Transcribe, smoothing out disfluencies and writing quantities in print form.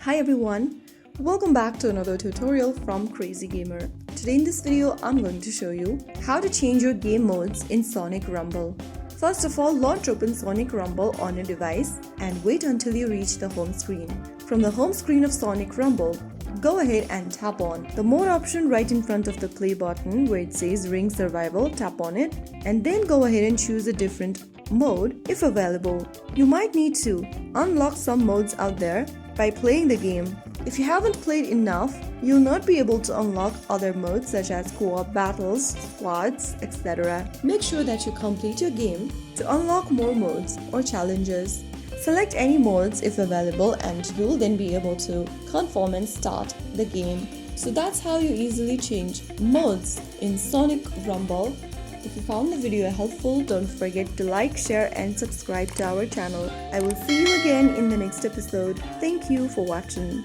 Hi everyone, welcome back to another tutorial from Crazy Gamer. Today in this video, I'm going to show you how to change your game modes in Sonic Rumble. First of all, launch open Sonic Rumble on your device and wait until you reach the home screen. From the home screen of Sonic Rumble, go ahead and tap on the More option right in front of the play button where it says Ring Survival. Tap on it and then go ahead and choose a different mode if available. You might need to unlock some modes out there by playing the game. If you haven't played enough, you'll not be able to unlock other modes such as co-op battles, squads, etc. Make sure that you complete your game to unlock more modes or challenges. Select any modes if available and you'll then be able to confirm and start the game. So that's how you easily change modes in Sonic Rumble. If you found the video helpful, don't forget to like, share and subscribe to our channel. I will see you again in the next episode. Thank you for watching.